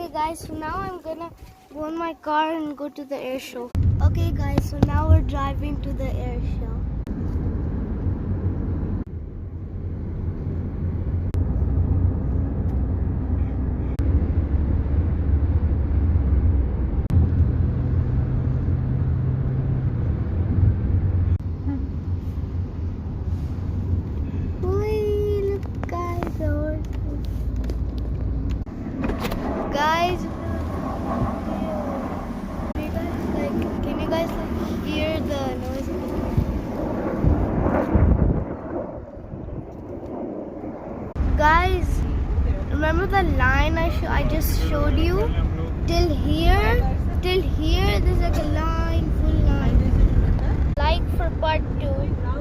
Okay guys, so now I'm gonna go in my car and go to the air show. Okay guys, so now we're driving to the air show. Guys, can you guys hear the noise? Guys, remember the line I just showed you? Till here, there's like a line, full line. Like for part 2.